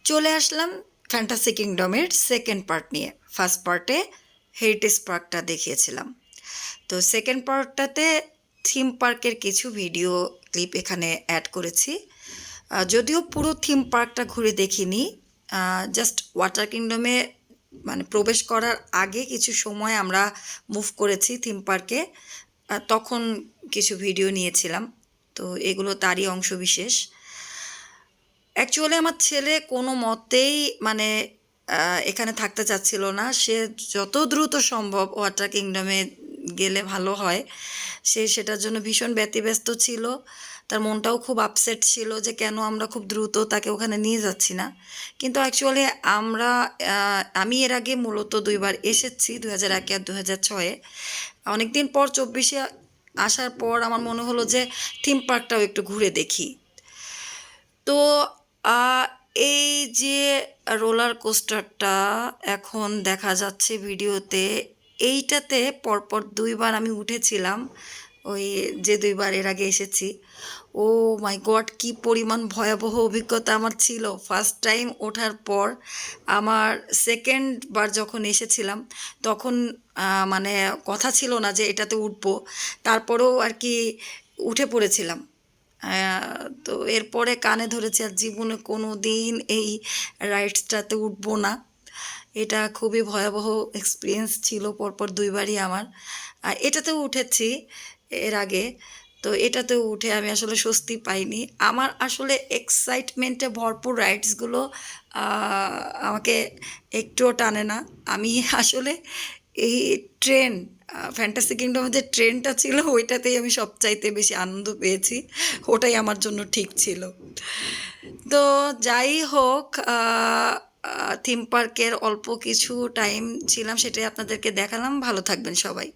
চলে আসলাম fantasy কিংডমের second part নিয়ে। First পার্টে হেরিটেজ পার্কটা দেখিয়েছিলাম, তো সেকেন্ড পার্টটাতে থিম পার্কের কিছু ভিডিও ক্লিপ এখানে অ্যাড করেছি। যদিও পুরো থিম পার্কটা ঘুরে দেখিনি, জাস্ট ওয়াটার কিংডমে মানে প্রবেশ করার আগে কিছু সময় আমরা মুভ করেছি থিম পার্কে, তখন কিছু ভিডিও নিয়েছিলাম। তো এগুলো তারই অংশ বিশেষ। অ্যাকচুয়ালি আমার ছেলে কোনো মতেই মানে এখানে থাকতে চাচ্ছিল না। সে যত দ্রুত সম্ভব ওয়াটার কিংডমে গেলে ভালো হয়, সে সেটার জন্য ভীষণ ব্যতিব্যস্ত ছিল। তার মনটাও খুব আপসেট ছিল যে কেন আমরা খুব দ্রুত তাকে ওখানে নিয়ে যাচ্ছি না। কিন্তু অ্যাকচুয়ালি আমি এর আগে মূলত দুইবার এসেছি, 2001 আর 2006-এ। অনেকদিন পর 24-এ আসার পর আমার মনে হলো যে থিম পার্কটাও একটু ঘুরে দেখি। তো এই যে রোলার কোস্টারটা এখন দেখা যাচ্ছে ভিডিওতে, এইটাতে পরপর দুইবার আমি উঠেছিলাম, ওই যে দুইবার এর আগে এসেছি। ও মাই গড, কি পরিমাণ ভয়াবহ অভিজ্ঞতা আমার ছিল ফার্স্ট টাইম ওঠার পর। আমার সেকেন্ড বার যখন এসেছিলাম তখন মানে কথা ছিল না যে এটাতে উঠবো, তারপরেও আর কি উঠে পড়েছিলাম। তো এরপরে কানে ধরেছি আর জীবনে কোনো দিন এই রাইডসটাতে উঠবো না। এটা খুবই ভয়াবহ এক্সপিরিয়েন্স ছিল পরপর দুইবারই আমার। এটাতেও উঠেছি এর আগে, তো এটাতেও উঠে আমি আসলে স্বস্তি পাইনি। আমার আসলে এক্সাইটমেন্টে ভরপুর রাইডসগুলো আমাকে একটুও টানে না। আমি আসলে এই ট্রেন, ফ্যান্টাসি কিংডমের যে ট্রেনটা ছিল ওইটাতেই আমি সবচাইতে বেশি আনন্দ পেয়েছি। ওটাই আমার জন্য ঠিক ছিল। তো যাই হোক, থিম পার্কের অল্প কিছু টাইম ছিলাম, সেটাই আপনাদেরকে দেখালাম। ভালো থাকবেন সবাই।